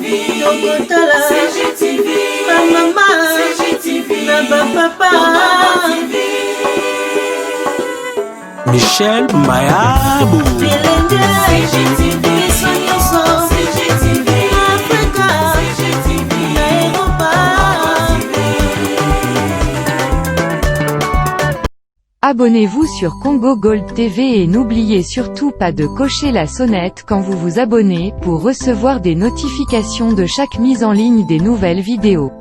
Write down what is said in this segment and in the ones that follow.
Tokotala CGTV, maman CGTV, na papa Michel Mayabou CGTV, CGTV, Africa, CGTV, Europa. Abonnez-vous sur Congo Gold TV et n'oubliez surtout pas de cocher la sonnette quand vous vous abonnez, pour recevoir des notifications de chaque mise en ligne des nouvelles vidéos.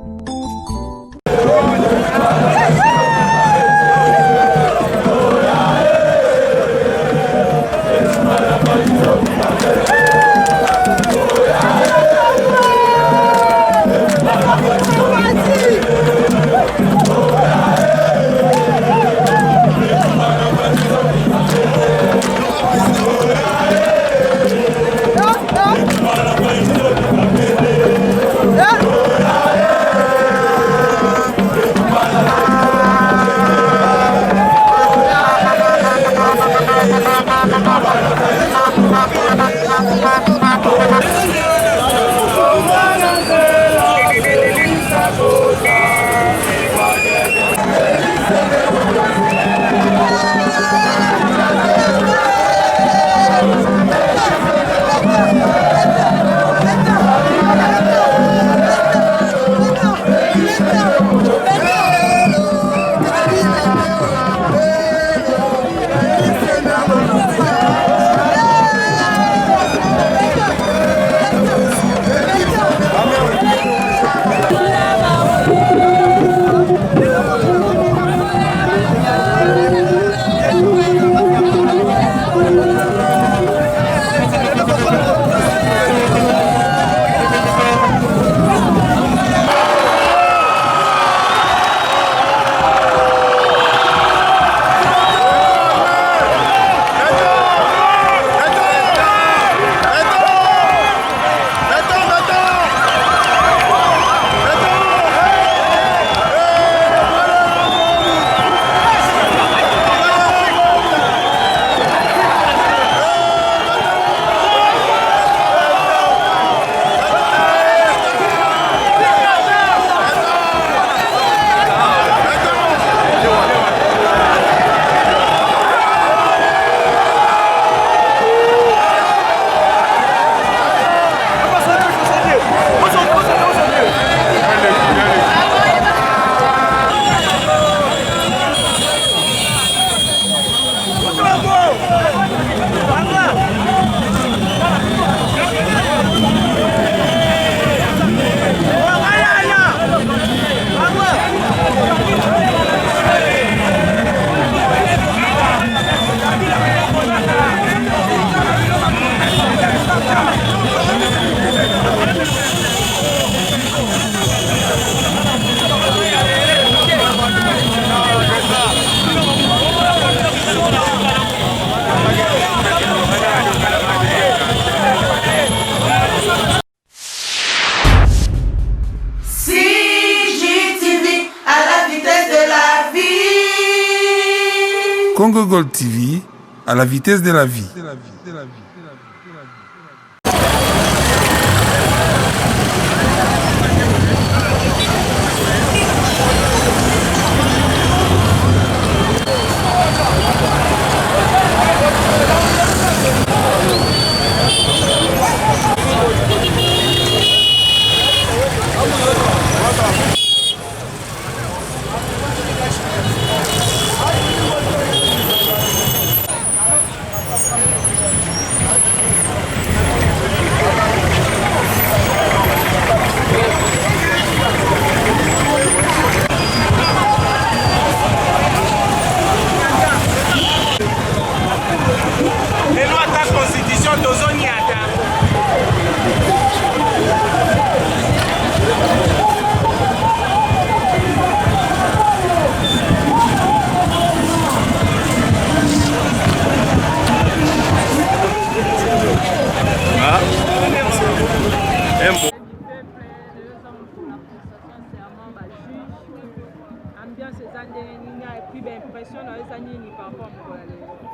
Congo Gold TV, à la vitesse de la vie.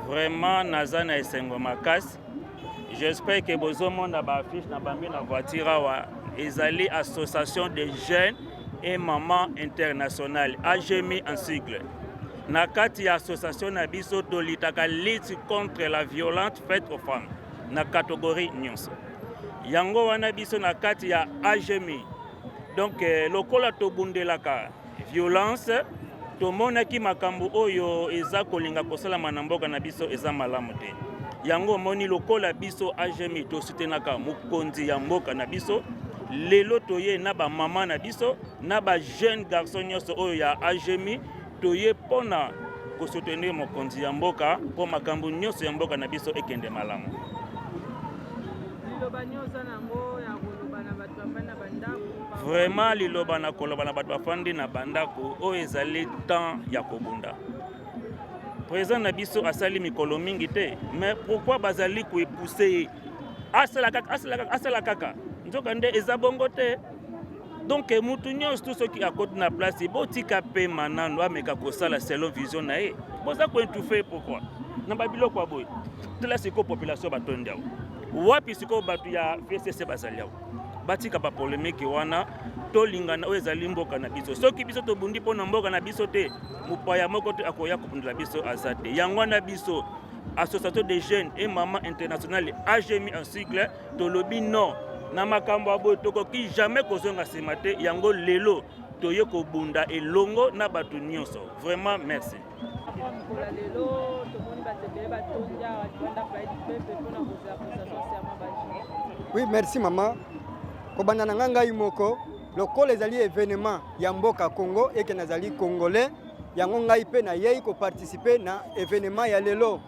Vraiment, naza na esengo makasi. J'espère que bozo monde ba affiche na bambi na voiture ezali association des jeunes et mamans internationales AGMI en sigle. Na kati ya association na biso tolitaka lutte contre la violence faite aux femmes na catégorie nyonso. Yango wana biso na kati ya AGMI. Donc lokola tobundelaka violence tomonaki makambo oyo eza kolinga kosalama na mboka na biso eza malamu te. Yango moni lokola biso AGMI tosutenaka mokonzi ya mboka na biso. Lelo toye na ba mama na biso na ba jeune garçon nyonso oyo ya AGMI toye pona ko soutenir mokonzi ya mboka po makambo nyonso ya mboka na biso ekende malamu. Liloba nyonso nango ya koloba na bato bafandi na bandako. Vraiment liloba na koloba na bato bafandi na bandako oyo ezali temps ya kobunda. Président na biso asali mikolo mingi te, mais pourquoi bazali ko epousser asala kaka nzoka nde eza bongo te. Donc mutu nyonso tout ce qui a côté na place botika pe manano ameka kosala selon vision na ye boza ko étouffer. Pourquoi na babiloko aboy tela siko population batondiao wapi siko batu ya FCC bazaliao batika ba polémique wana tolingana oyo ezali mboka na biso soki biso tobundi pona mboka na biso te mupaya moko te akoya kubundela biso azate yango na biso association des jeunes et mamans internationales AGMI en sigle tolobi non na makambo abo tokoki jamais kozonga simate yango lelo toye kobunda elongo na batu nyonso. Vraiment merci. Oui, merci maman. Kobanda na ngai moko lokola ezali événement ya mboka Congo et que nazali congolais yango ngai pe na yei ko participer na événement ya lelo.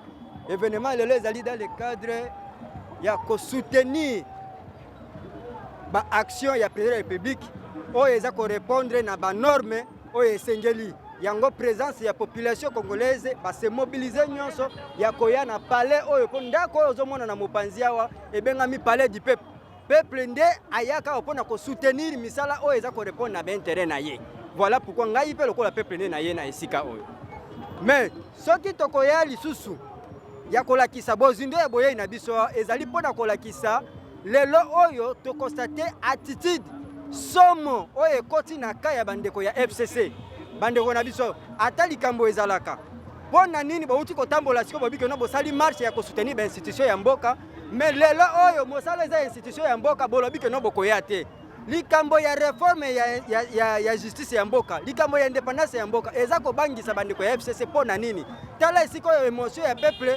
Événement lelo ezali dans le cadre ya ko soutenir ba action ya président de la République oyo eza ko répondre na ba norme oyo esengeli yango présence ya population congolaise ba se mobiliser nyonso ya koya na palais oyo po ndako oyo ozomona na mopanzi awa ebengami palais du peuple. Peuple nde ayaka opona ko soutenir misala oyo eza ko répondre na ba intérêt na ye. Voilà pourquoi ngai pe lokola peuple nde na ye na esika oyo. Mais soki tokoya lisusu ya kolakisa bozindo ya boye na biso ezali pona kolakisa lelo oyo to constate attitude somo oyo ekoti na kaya bandeko ya FCC bandeko na biso ata likambo ezalaka pona nini bauti kotambola siko bobike no bosali marche ya kosoutenir ba institution ya mboka mais lelo oyo mosala eza institution ya mboka bolobike no bokoya te likambo ya réforme ya justice ya mboka likambo ya indépendance ya mboka eza ko bangisa bandeko ya FCC pona nini tala isiko ya émotion ya peuple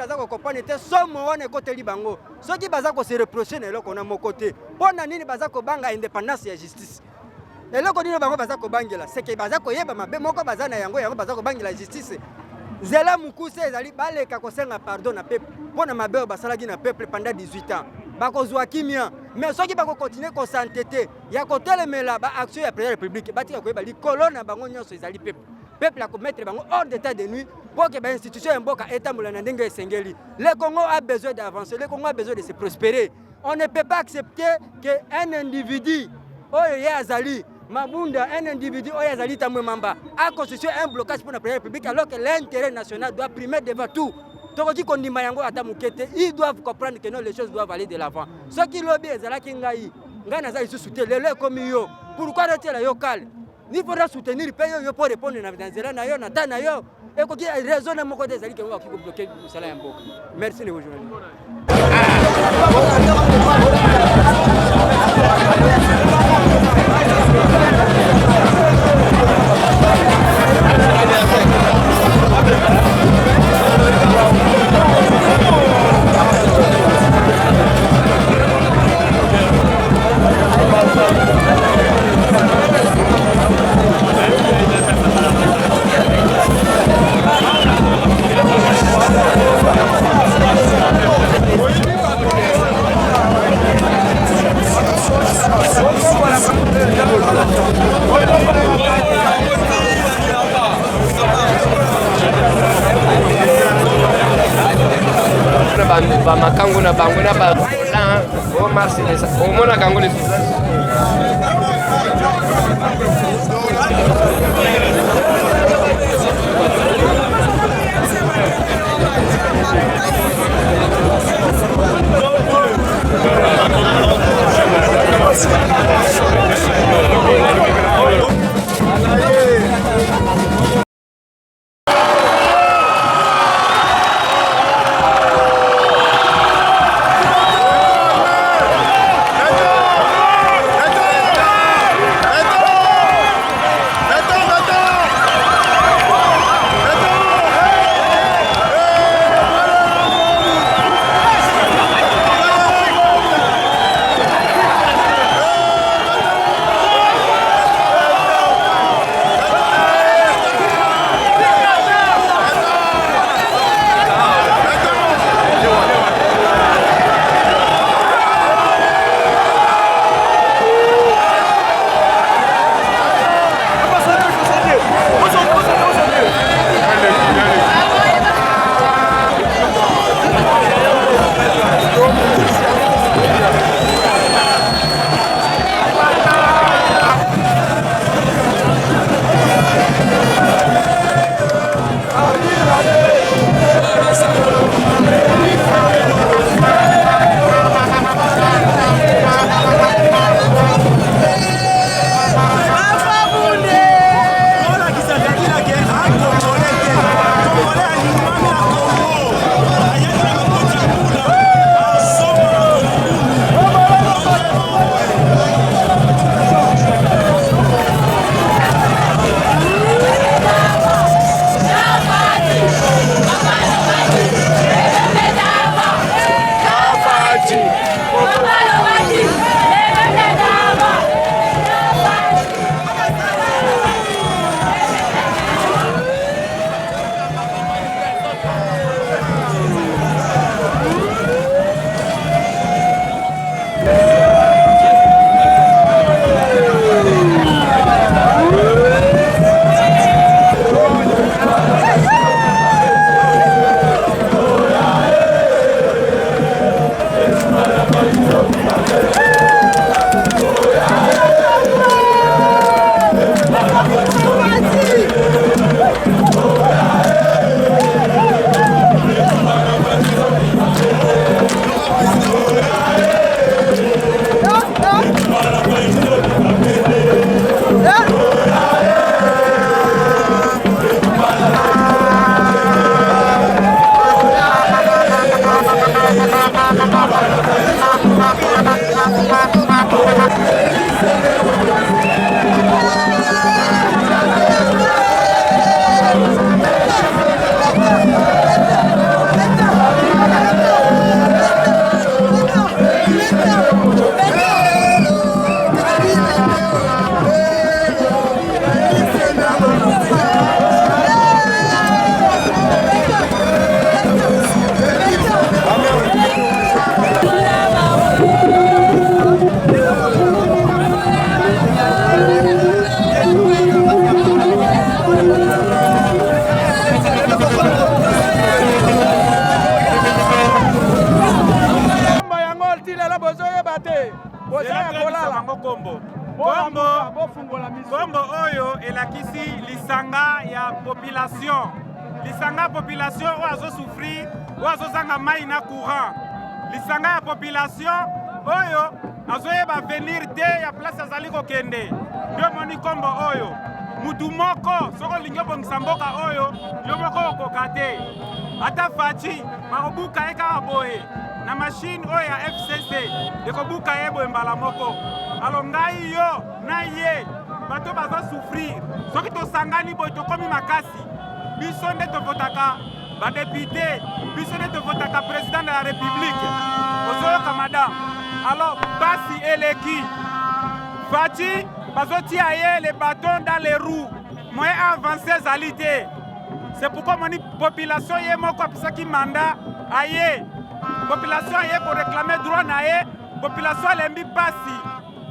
aza ko comprendre te somo wana ekoteli bango soki baza ko se reprocher na eloko na moko te pona nini baza ko banga indépendance ya justice eloko nini bango baza ko bangela seke baza ko yeba mabe moko baza na yango baza ko bangela justice zela mukuse ezali baleka kosenga pardon na peuple pona mabe basalaki na peuple pendant 18 ans bakozwa kimia mais soki bako continuer ko s'entêter ya ko telemela ba action ya président de la République batika ko ba likolo na bango nyonso ezali peuple ko mettre bango hors d'état de nuit pour que ba institution ya mboka etambola na ndenge esengeli. Le Congo a besoin d'avancer, le Congo a besoin de se prospérer. On ne peut pas accepter que un individu oyo ya azali mabunda un individu oyo azali tamwe mamba a constitué un blocage pour la présidence de la République alors que l'intérêt national doit primer devant tout. Tokoki kondima yango ata mukete, ils doivent comprendre que non, les choses doivent aller de l'avant. Ce qui lobby ezalaki ngai naza isusuté lelo comme yo pourquoi retirer yo calme ni faudra soutenir paye yo pour répondre na nzela na yo na ta na yo et ko ki raison na moko ezali ke ko bloquer sala ya mboka. Merci les journalistes. ba makango na bango na ba o marché o mona kango le Kombo oyo elakisi lisanga ya population. Lisanga population oyo souffrir, oyo zanga mai na courant. Lisanga ya population oyo azoyeba venir te ya place azali kokende. Ndio moni kombo oyo. Mutu moko soko lingo bongisa mboka oyo yo moko okoka te. Ata fachi makobuka eka boye na machine oyo ya FCC ekobuka yebo mbala moko. Alors ngai yo na ye bato baza souffrir. Soki tosangani boy tokomi makasi. Biso nde tovotaka ba député, biso nde tovotaka président de la République. Ozoyoka madame. Alors basi eleki Fachi bazoti aye les bâtons dans les roues. Moyen avancé zalité. C'est pourquoi mon population yé moko apisaki mandat aye. Population aye pour réclamer droit na ye. Population lembi basi.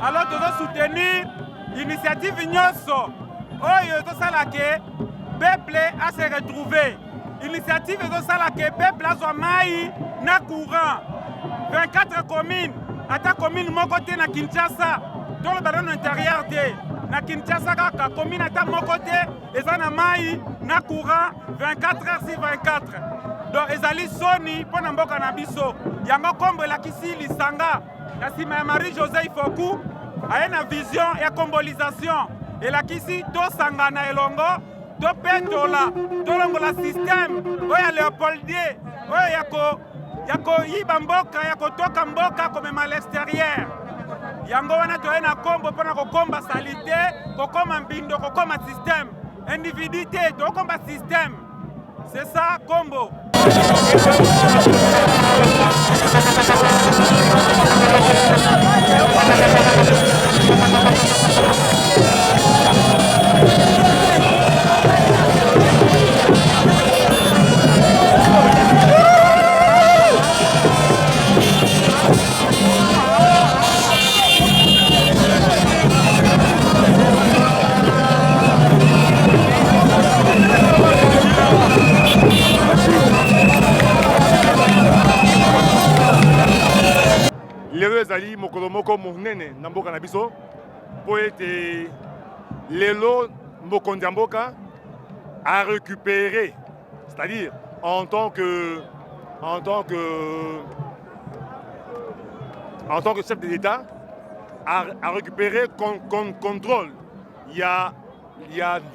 Alors nous devons soutenir l'initiative Nyoso. Oyo to sala ke peuple a se retrouver. Initiative to sala ke peuple a zo mai na courant. 24 communes. Ata commune moko te na Kinshasa. Dans le ballon intérieur te na Kinshasa ka commune ata moko te eza na mai na courant 24 heures sur 24. Donc ezali soni pona mboka na biso. Yango kombo la kisi lisanga. Na sima ya Marie José Ifoku aye na vision ya combolisation elakisi tosangana elongo topetola tolongola système oyo ya léopoldie oyo ya koyiba mboka ya kotoka mboka komema l'extérieur yango wana toye na kombo mpona kokomba salite kokoma mbindo kokoma système individu te tokomba système c'est ça kombo. lelo ezali mokolo moko monene na mboka na biso po ete lelo mokonzi ya mboka a récupéré, c'est-à-dire en tant que chef de l'État a récupéré contrôle. Il y a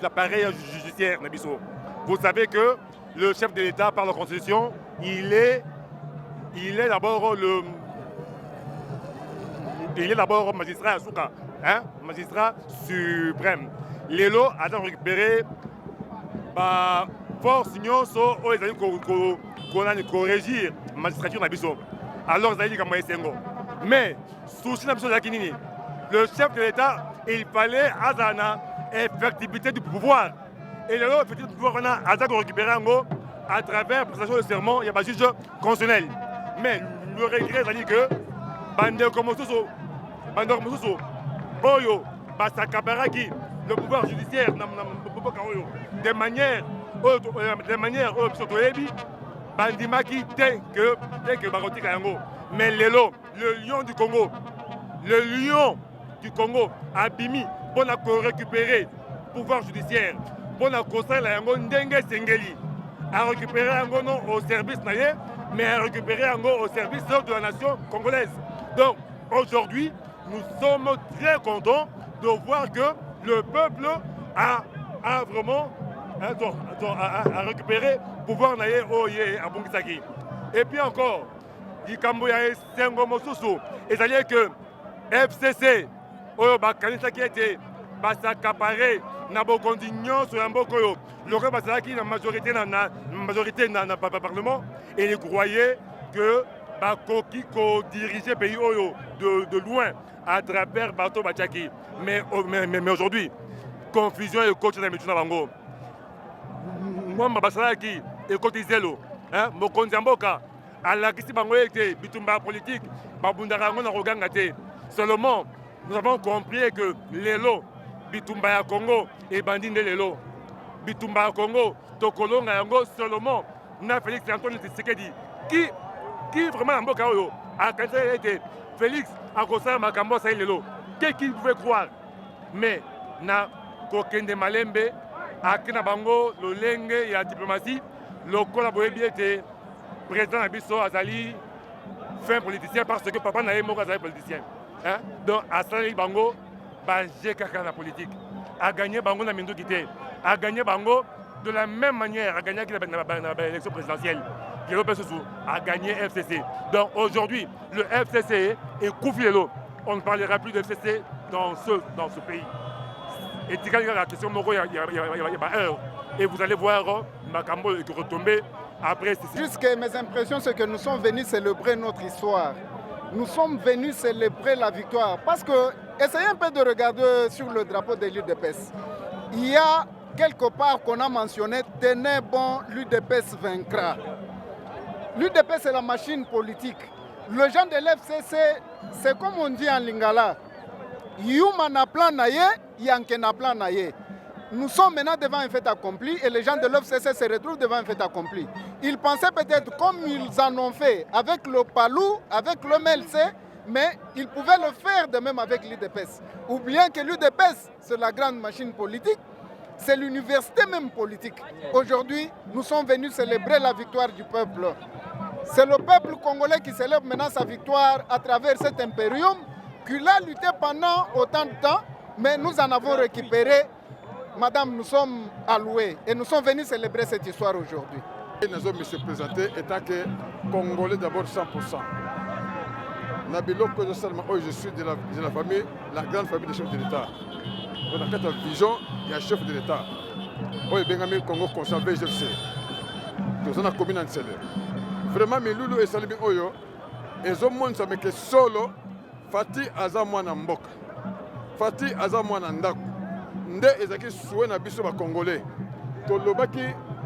l'appareil judiciaire na biso. Vous savez que le chef de l'État par la Constitution, il est d'abord magistrat Souka, hein? Magistrat suprême. Lelo a récupéré force nyonso o ezali ko régir magistrature na biso. Alors ezali comme esengo. Mais souci na biso ezali nini? Le chef de l'État, il fallait azana effectivité du pouvoir. Et lelo effectivité du pouvoir on a récupéré ango à travers la prestation de serment, il y a pas juge constitutionnel. Mais le regret c'est que bandeko mosusu oyo basakabaraki le pouvoir judiciaire de manière biso toyebi bandimaki te que bakotika yango. Mais lelo le lion du Congo abimi pour récupérer pouvoir judiciaire pour kosalela yango ndenge sengeli a récupérer yango non au service naye mais à récupérer yango au service de la nation congolaise. Donc aujourd'hui nous sommes très contents de voir que le peuple a vraiment a récupéré pouvoir naye oye à Bungisaki. Et puis encore likambo ya esengo mosusu ezali que FCC oyo bakanisaki ete basakapare na bokondi nyonso ya mboka oyo lokola bazalaki na majorité na parlement et ils croyaient que bakoki ko-diriger pays oyo de loin à travers bateau bachaki. Mais aujourd'hui confusion et coach na mituna bango mwamba basalaki ekoti zelo mokonzi ya mboka alakisi bango ete bitumba politique babundaka yango na koganga te. Seulement nous avons compris que lelo bitumba ya Congo ebandi nde lelo bitumba ya Congo tokolonga yango seulement na Félix Antoine Tshisekedi qui vraiment na mboka oyo akanisa ete Félix akosala makambo asali lelo qui pouvait croire. Mais na kokende malembe akina bango lolenge ya diplomatie lokola boyebi ete président na biso azali fin politicien parce que papa na ye moko azali politicien. Donc asali bango baje kaka na politique a gagné bango na minduki te a gagné bango de la même manière a gagné l'élection présidentielle a gagné FCC. Donc aujourd'hui le FCC est Koufilelo. On ne parlera plus de FCC dans ce pays. Et tu gagnes la question il y a heure et vous allez voir Makambo retomber après ceci. Jusque mes impressions c'est que nous sommes venus célébrer notre histoire. Nous sommes venus célébrer la victoire parce que, essayez un peu de regarder sur le drapeau de l'UDPS. Il y a quelque part qu'on a mentionné, tenez bon, l'UDPS vaincra. L'UDPS c'est la machine politique. Le gens de l'FCC, c'est comme on dit en lingala, Yuma na plan naye, yanke na plan naye. Nous sommes maintenant devant un fait accompli et les gens de l'FCC se retrouvent devant un fait accompli. Ils pensaient peut-être comme ils en ont fait avec le PALU, avec le MLC, mais ils pouvaient le faire de même avec l'UDPS. Oubliant que l'UDPS, c'est la grande machine politique, c'est l'université même politique. Aujourd'hui, nous sommes venus célébrer la victoire du peuple. C'est le peuple congolais qui célèbre maintenant sa victoire à travers cet impérium qu'il a lutté pendant autant de temps, mais nous en avons récupéré. Madame, nous sommes alloués et nous sommes venus célébrer cette histoire aujourd'hui. Nous sommes se présenter étant que Congolais d'abord 100%. Nabilo que je suis de la famille, la grande famille des chefs de l'État. On a cette vision, il y a un chef de l'État. On est bien Congo conscient VGFC. Nous sommes commune en Sélé. Vraiment, mais Loulou et Salimi Oyo, ils ont montré que solo, Fati Azamouana Mboka. Fati Azamouana Ndaku. Nde ezaki soué na biso ba Congolais. Tolobaki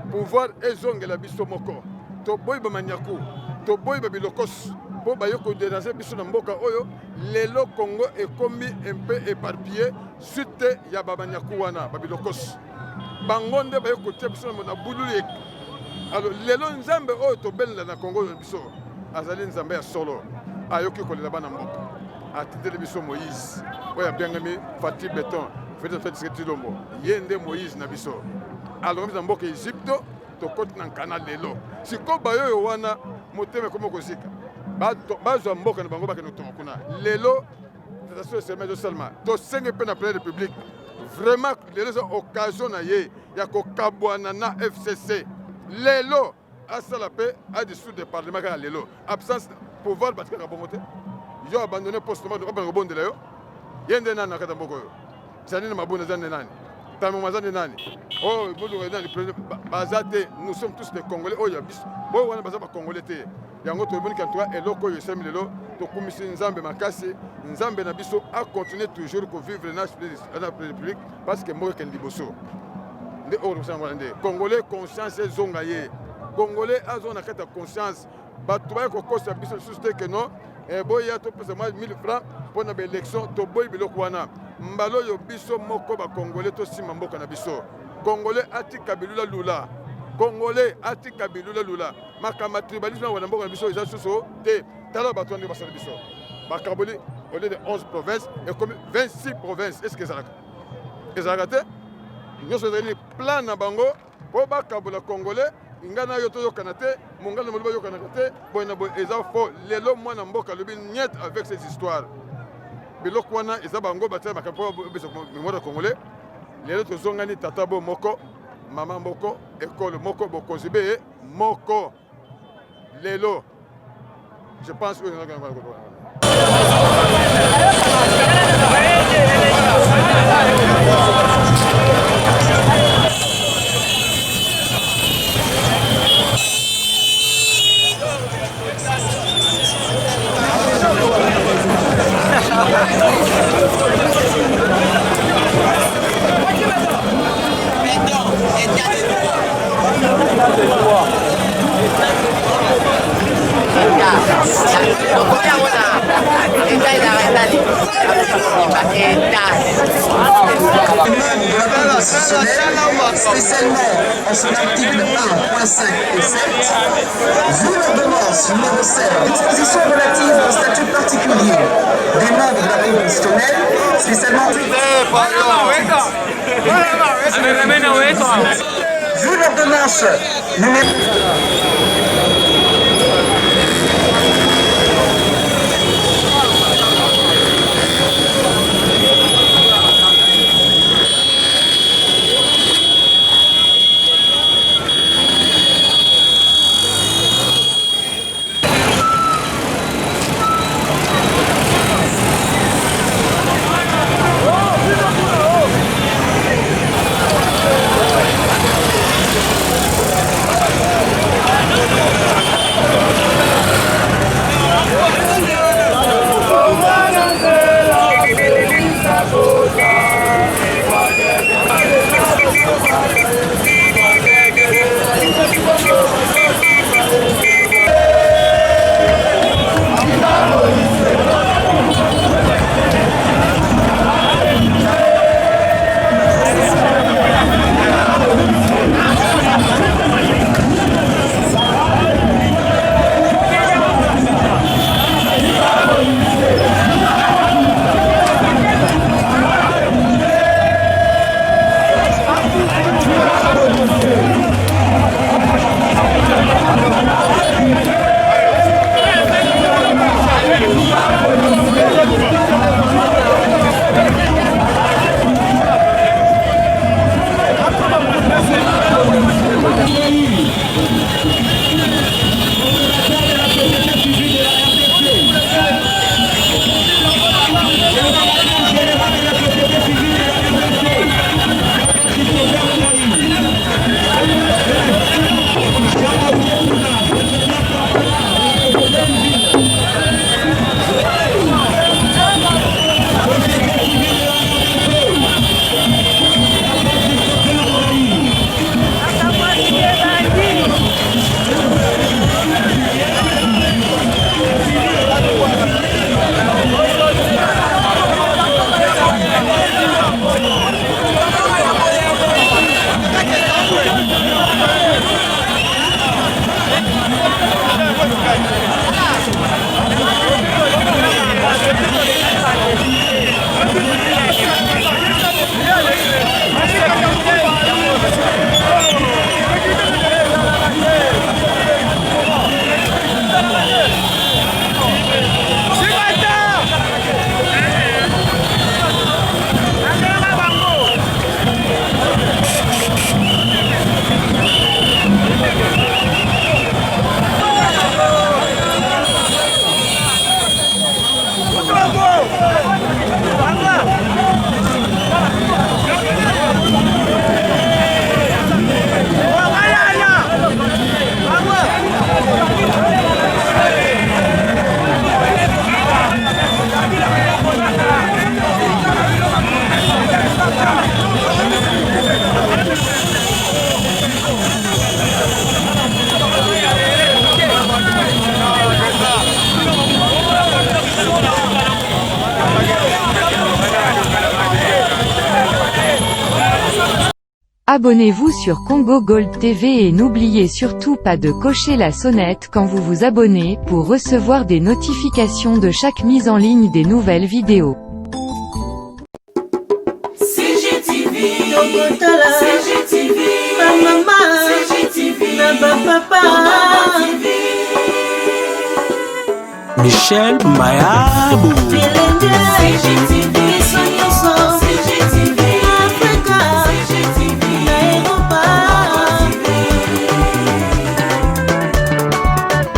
pouvoir ezongela biso moko. To boy ba maniaku, to boy ba bilokos. Po ba yoko déranger biso na mboka oyo, lelo Congo ekomi un peu éparpillé suite ya ba maniaku wana ba bilokos. Bangonde ba yoko tia biso na bululi. Alors lelo nzambe oyo to benla na Congo biso. Azali nzambe ya solo. Ayoki kolela bana mboka. Atindele biso Moïse. Oya biangami Fati Beton. Fait Tilombo. Yende Moïse Nabiso. Alors, nous avons Égypte, to côte dans canal de l'eau. Si Kobayo wana, moteme comme Kosika. Bazo Mboka na Bango Bakeno Tomokuna. Lelo, c'est le seulement. To 5 peines après la République. Vraiment, les occasions na ye, ya ko Kabwana na FCC. Lelo, à ça la paix, à dessous du Parlement à Lelo. Absence pouvoir battre la bonne. Ils ont abandonné postement de Robin de Léo. Yende Nana Katambogo. Zanine Mabuna Zanenani. Tamamazane Nani. Oh, nous sommes tous des Congolais. Oh, il y a bis. Bon, on a besoin de Congolais. Il y a un autre monde qui a et l'eau, il sème lelo. Donc, comme si Nzambe Makasi, Nzambe Nabiso a continué toujours pour vivre dans la République parce que moi, je suis Liboso. Congolais, conscience et zongaye. Congolais, a zone à conscience. Batouba, Kokosa, Biso, susté que non. Et bon, il y a tout pour 1000 francs pour l'élection. Toboy, Bilokwana. Mbalo yo biso moko ba Congolais to sima mboka na biso. Congolais ati kabilula lula. Congolais ati kabilula lula. Makama tribalisme wana mboka na biso eza suso te. Tala bato ndi basala biso. Ba Kaboli au lieu de 11 provinces et comme 26 provinces. Est-ce que ça a raté? Nous sommes des plans na bango po ba Kabola Congolais. Ingana yoto yo kanate, mongana moluba yo kanate, boina bo eza fo lelo mwana mboka lobi niet avec ces histoires. Biloko wana eza bango batela makapo beso mémoire congolais. Lelo tozongani tatabo moko, mama moko, école moko bokozibe moko. Lelo. Je pense que spécialement en son article 1.5 et 7, vu l'ordonnance numéro 7, disposition relative au statut particulier des membres de la Cour constitutionnelle, spécialement vu l'ordonnance numéro Abonnez-vous sur Congo Gold TV et n'oubliez surtout pas de cocher la sonnette quand vous vous abonnez pour recevoir des notifications de chaque mise en ligne des nouvelles vidéos. CGTV, CGTV, maman, CGTV, papa, Michel Mayabou.